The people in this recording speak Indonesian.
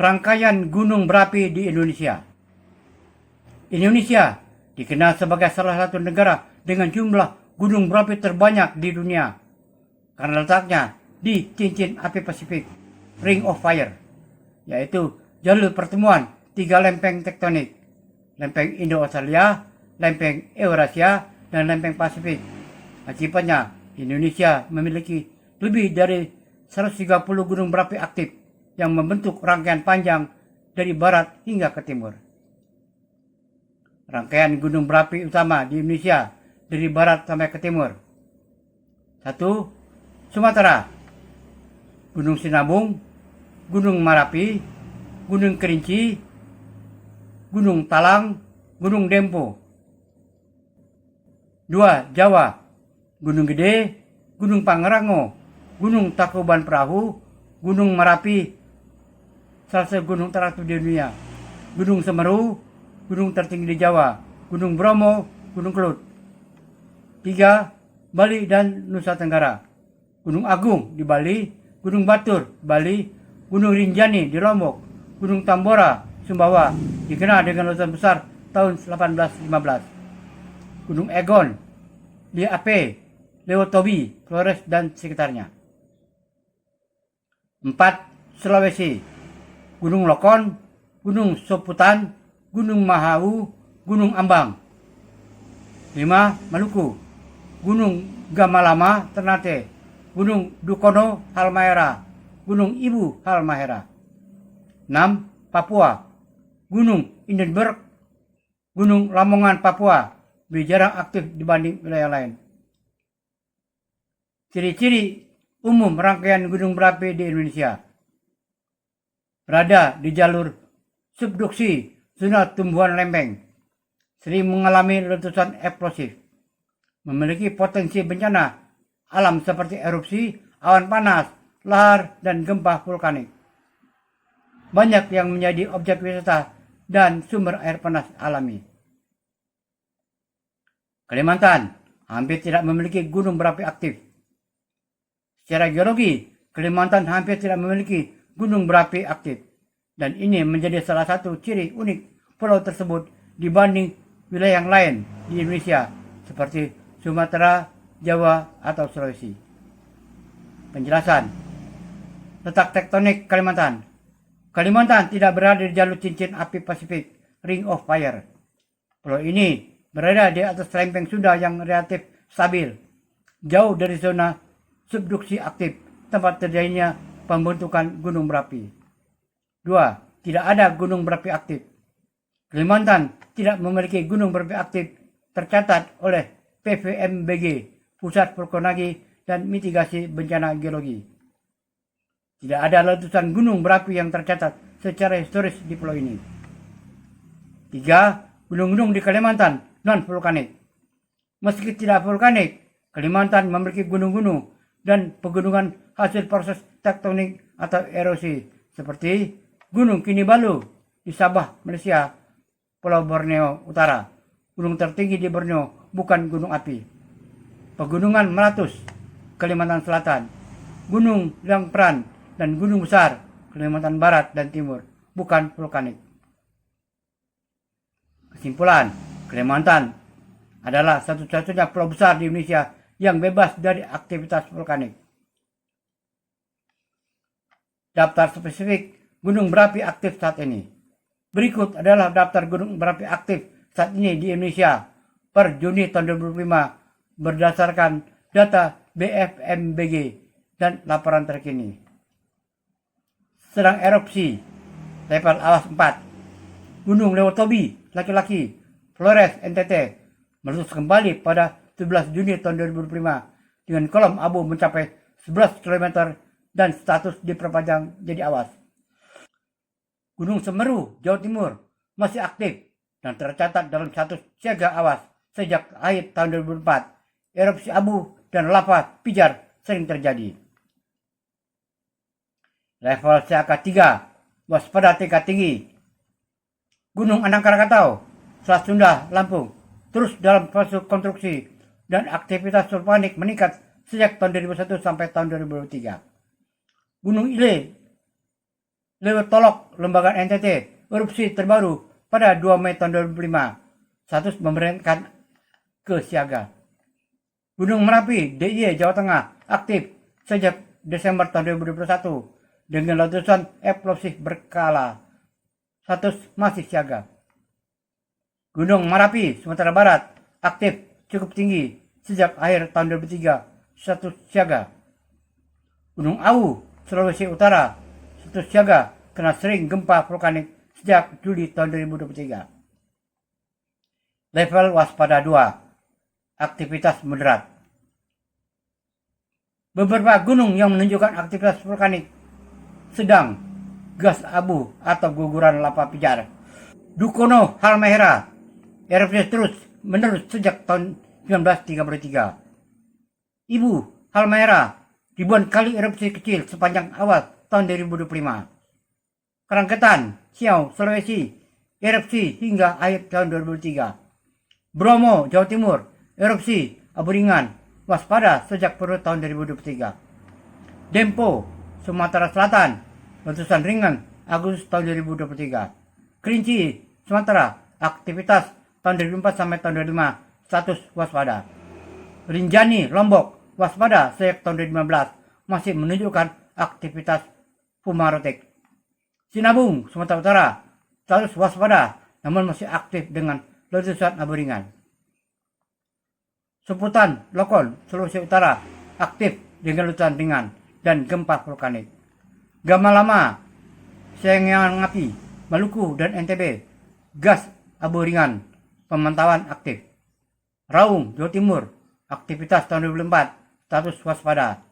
rangkaian gunung berapi di Indonesia. Indonesia dikenal sebagai salah satu negara dengan jumlah gunung berapi terbanyak di dunia karena letaknya di cincin api Pasifik, Ring of Fire, yaitu jalur pertemuan tiga lempeng tektonik, lempeng Indo-Australia, lempeng Eurasia, dan lempeng Pasifik. Akibatnya, Indonesia memiliki lebih dari 130 gunung berapi aktif yang membentuk rangkaian panjang dari barat hingga ke timur. Rangkaian gunung berapi utama di Indonesia dari barat sampai ke timur. 1. Sumatera, Gunung Sinabung, Gunung Merapi, Gunung Kerinci, Gunung Talang, Gunung Dempo. 2. Jawa, Gunung Gede, Gunung Pangrango, Gunung Tangkuban Perahu, Gunung Merapi, salah satu gunung terakhir di dunia, Gunung Semeru, gunung tertinggi di Jawa, Gunung Bromo, Gunung Kelut. 3. Bali dan Nusa Tenggara, Gunung Agung di Bali, Gunung Batur, Bali, Gunung Rinjani di Lombok, Gunung Tambora, Sumbawa, dikenal dengan letusan besar tahun 1815, Gunung Egon di Aceh, Lewotobi, Flores, dan sekitarnya. 4. Sulawesi, Gunung Lokon, Gunung Soputan, Gunung Mahau, Gunung Ambang. 5. Maluku, Gunung Gamalama Ternate, Gunung Dukono Halmahera, Gunung Ibu Halmahera. 6. Papua, Gunung Hindenburg, Gunung Lamongan Papua, lebih jarang aktif dibanding wilayah lain. Ciri-ciri umum rangkaian gunung berapi di Indonesia: berada di jalur subduksi zona tumbuhan lempeng, sering mengalami letusan eksplosif, memiliki potensi bencana alam seperti erupsi, awan panas, lahar, dan gempa vulkanik. Banyak yang menjadi objek wisata dan sumber air panas alami. Kalimantan hampir tidak memiliki gunung berapi aktif. Secara geologi, Kalimantan hampir tidak memiliki gunung berapi aktif, dan ini menjadi salah satu ciri unik pulau tersebut dibanding wilayah yang lain di Indonesia seperti Sumatera, Jawa, atau Sulawesi. Penjelasan. Letak tektonik Kalimantan. Kalimantan tidak berada di jalur cincin api Pasifik, Ring of Fire. Pulau ini berada di atas lempeng Sunda yang relatif stabil, jauh dari zona subduksi aktif, tempat terjadinya pembentukan gunung berapi. 2. Tidak ada gunung berapi aktif. Kalimantan tidak memiliki gunung berapi aktif tercatat oleh PVMBG, Pusat Vulkanologi dan Mitigasi Bencana Geologi. Tidak ada letusan gunung berapi yang tercatat secara historis di pulau ini. 3. Gunung-gunung di Kalimantan non-vulkanik. Meski tidak vulkanik, Kalimantan memiliki gunung-gunung dan pegunungan hasil proses tektonik atau erosi seperti Gunung Kinabalu di Sabah, Malaysia, Pulau Borneo Utara. Gunung tertinggi di Borneo bukan gunung api. Pegunungan Meratus, Kalimantan Selatan, Gunung Langpran, dan Gunung Besar, Kalimantan Barat dan Timur, bukan vulkanik. Kesimpulan, Kalimantan adalah satu-satunya pulau besar di Indonesia yang bebas dari aktivitas vulkanik. Daftar spesifik gunung berapi aktif saat ini. Berikut adalah daftar gunung berapi aktif saat ini di Indonesia per Juni tahun 2005 berdasarkan data BFMBG dan laporan terkini. Sedang erupsi, level awas 4. Gunung Lewotobi, laki-laki, Flores, NTT, meletus kembali pada 17 Juni tahun 2005 dengan kolom abu mencapai 11 km dan status diperpanjang jadi awas. Gunung Semeru, Jawa Timur masih aktif dan tercatat dalam status siaga awas sejak akhir tahun 2004. Erupsi abu dan lava pijar sering terjadi. Level siaga 3, waspada tingkat tinggi. Gunung Anak Krakatau, Selat Sunda, Lampung, terus dalam proses konstruksi dan aktivitas vulkanik meningkat sejak tahun 2001 sampai tahun 2003. Gunung Ile Lewat Tolok, Lembaga NTT, erupsi terbaru pada 2 Mei tahun 2005, status memerintahkan ke siaga. Gunung Merapi, DIY Jawa Tengah, aktif sejak Desember tahun 2021 dengan letusan eksplosif berkala, status masih siaga. Gunung Merapi, Sumatera Barat, aktif cukup tinggi sejak akhir tahun 2003, status siaga. Gunung Awu, Sulawesi Utara, status siaga karena sering gempa vulkanik sejak Juli tahun 2023. Level waspada 2, aktivitas moderat. Beberapa gunung yang menunjukkan aktivitas vulkanik sedang, gas abu atau guguran lava pijar. Dukono Halmahera, erupsi terus menerus sejak tahun 1933. Ibu Halmahera, ribuan kali erupsi kecil sepanjang awal tahun 2025. Karangketan, Siau, Sulawesi, erupsi hingga akhir tahun 2003. Bromo, Jawa Timur, erupsi abu ringan, waspada sejak perut tahun 2023. Dempo, Sumatera Selatan, letusan ringan Agustus tahun 2023. Kerinci, Sumatera, aktivitas tahun 2004 sampai tahun 2005, status waspada. Rinjani, Lombok, waspada sejak tahun 2015, masih menunjukkan aktivitas fumarotik. Sinabung, Sumatera Utara, status waspada namun masih aktif dengan letusan abu ringan. Seputan Lokon, Sulawesi Utara, aktif dengan letusan ringan dan gempa vulkanik. Gamalama, Sengapi, Maluku dan NTB, gas abu ringan, pemantauan aktif. Raung, Jawa Timur, aktivitas tahun 2004, status waspada.